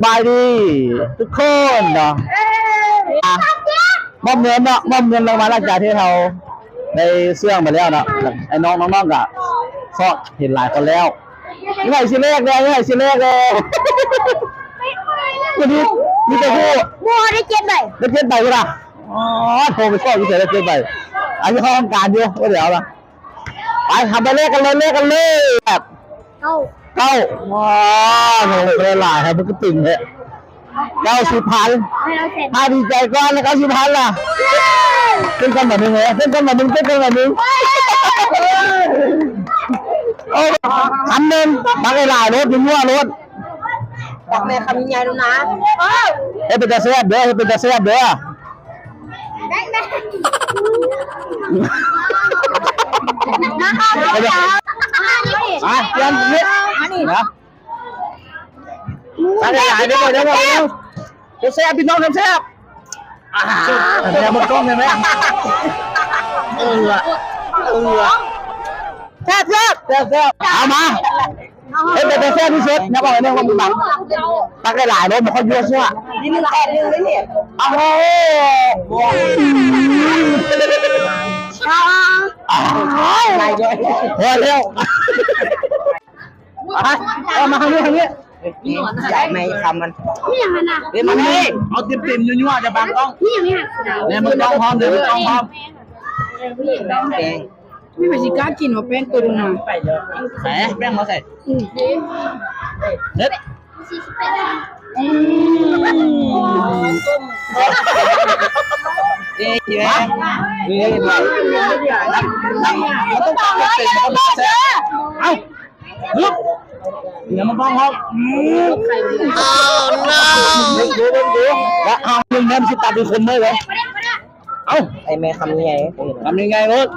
บายดีทุกคนเนาะมอบเงินเนาะมอบเงินรางวัลหลังจากที่เราได้เสื่องไปแล้วเนาะไอ้น้องๆก็ก็เห็นหลายคนแล้วนี่ไงชิ้นแรกเลยนี่ไงชิ้นแรกเลยวันนี้มีแต่ผู้บัวได้เจ็ดใบได้เจ็ดใบก็ได้อ๋อโทรไปซ่อนพิเศษได้เจ็ดใบอันนี้เขาทำการอยู่ว่าเดี๋ยวนะไปทำไปเลขกันเลยแบบเก้าว้าวโหเลยหลายครับมันก็ตึงเลย90,000ถ้าดีใจก่อนแล้ว90,000ล่ะเต้นกันแบบนึงเลยเต้นกันแบบนึงโอ้คันหนึ่งบางหลายรถยิ่งว่ารถตักแม่คำใหญ่ดูนะเป็นตาเสียบเด้อเป็นตาเสียบเด้อได้ไหมยันนิดนะบางหลายเด้อเสียบพี่น้องเสียบแม่มันกล้องเลยไหมแซ่บเอามาเป็นแซ่บที่สุดนะบอกเลยว่ามึงบังตักได้หลายรถมันค่อยเยอะชั่วนี่มันแอบนึงเลยเนี่ยโอ้โหอะไรเยอะพอเร็วเอามาทางนี้ใหญ่ไม่คำมันนี่อย่างนั้นนะเดี๋ยวมันนี่เอาเต็มยั่วๆจะบังกล้องนี่อย่างนี้เนี่ยมันต้องพร้อมเดี๋ยวมันต้องพร้อมแป้งไม่ไปสิกล้ากินว่าแป้งตัวนึงนะแหมแป้งมาใส่เด็ดนี่เยอะนี่เห็นไหมมันต้องตั้งเป็นมันต้องแซ่เอ้าฮึบเดี๋ยวมันต้องพร้อมดูแล้วเอาหนึ่งแม่สิตัดเป็นคนเลยเอ้าไอแม่คำใหญ่ทำยังไงรถ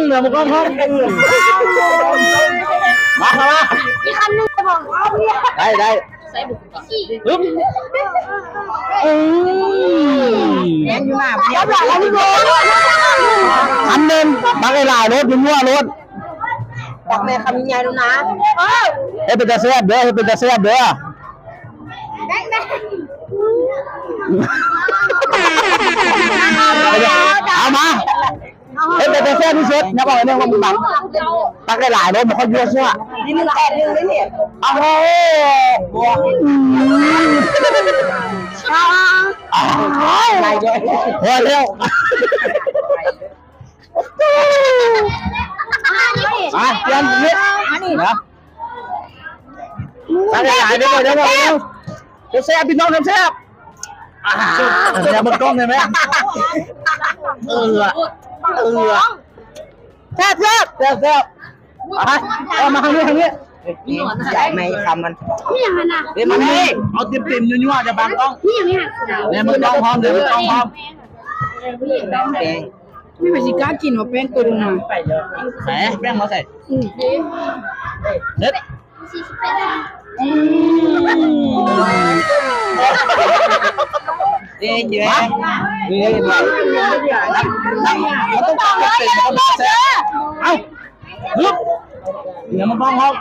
เดี๋ยวมันก็พร้อมกันมาอีกคำนึงจะบอกได้ฮึบแป้งอยู่หน้าเดี๋ยวบอกแล้วพี่โบคันหนึ่งบางหลายรถยิ่งว่ารถตักแม่คำใหญ่ดูนะเป็นตาเสียบเด้อเป็นตาเสียบเด้อได้ไหมเอามาเป็นตาเสียบที่สุดนะบอกเลยว่ามึงบังตักได้หลายรถมันค่อยเยอะชั่วนี่มันแอบนึงเลยเนี่ยโอ้โหอะไรเยอะพอเร็วยันนิดนะบางหลายเด้อเดี๋ยวแซ่บพี่น้องแซ่บเดี๋ยวมันกล้องเลยไหมแซ่บเอามาทางนี้ใหญ่ไม่คำมันนี่อย่างนั้นนะเดี๋ยวมันนี่เอาเต็มยั่วๆจะบังกล้องนี่อย่างนี้เนี่ยมันต้องพร้อมเดี๋ยวมันต้องพร้อมแป้งไม่ไปสิกล้ากินว่าแป้งตัวนึงนะแหมแป้งมาใส่เด็ดนี่เยอะนี่เห็นไหมมันต้องตั้งเป็นมันต้องแซ่บเอ้าฮึบเดี๋ยวมันต้องพร้อม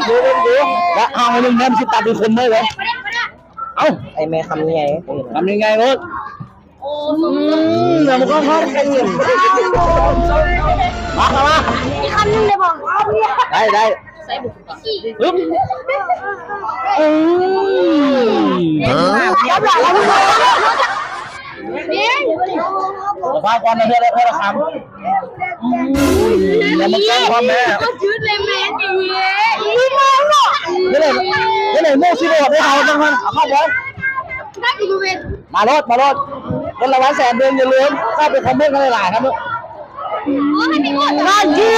ดูแล้วเอาหนึ่งแม่สิตัดเป็นคนเลยเอ้าไอแม่คำใหญ่ทำยังไงรถเดี๋ยวมันก็พร้อมกันมาอีกคำนึงเลยบอกได้ฮึบเดี๋ยวบอกแล้วพี่โบฟ้าก่อนนะเพื่อนคำเดี๋ยวมันก็พร้อมแม่ก็ยืดเลยแม่ดีนี่เลยโม่ชิโร่ได้เขาจังมันเข้าบอลได้กี่ตัวเป็นมารถเงินรางวัล100,000อย่าลืมเข้าไปคอมเมนต์กันหลายๆครับลูกน่าเจี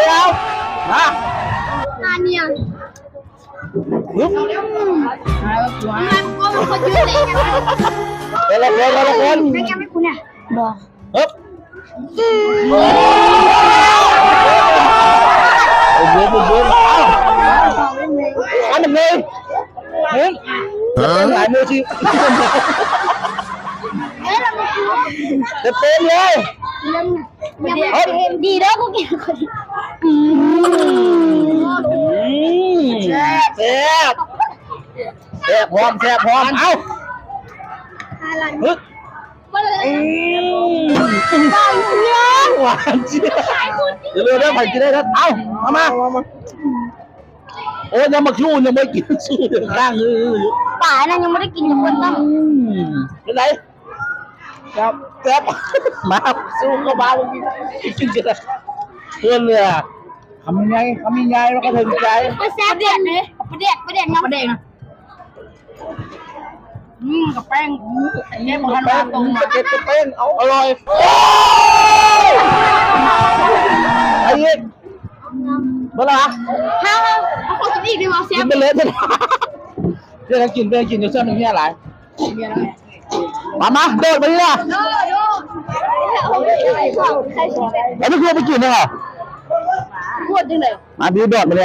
ยวมาเนี่ยฮึบมันก็ยืดเลยละคน ไม่ยังไม่คุณเนี่ยบอกฮึบบุ้มอันหนึ่งเลยหลายมือชีเต็มเลยดีแล้วกูกินคน แซ่บแซ่บพร้อมแซ่บพร้อมเอ้า อะไร ฮึด มาเลย หวานเจี๊ยบเดี๋ยวเรื่องผัดกินได้ท่านเอ้ามาโอ้ยังมาชู้ยังไม่กินชู้เดี๋ยวข้างป่านั่นยังไม่ได้กินกับคนต้อง เป็นไรครับแซ่บมาสู้เข้ามาเมื่อกี้กินกันเลยเพื่อนเลยทำยังไงแล้วก็ถึงใจ ไปแซ่บเด็ดเลยประเด็ดงับประเด็ดนะกับแป้งแก้มพัน แป้ง ตรงมา เก็บแป้งเอาอร่อยไอ้ยิงเมื่อไหร่ ห้าเอาคนอีกดีกว่าเสีย กิน บ ไปเลยจะเดี๋ยวกินเดี๋ยวเสื้อหนึ่งเนี่ยหลายมาโดดไปดิล่ะ ดูใครชอบ แล้วไม่ควรไปกินเลยเหรอ พูดจังเลย มาพี่โดดไปเลย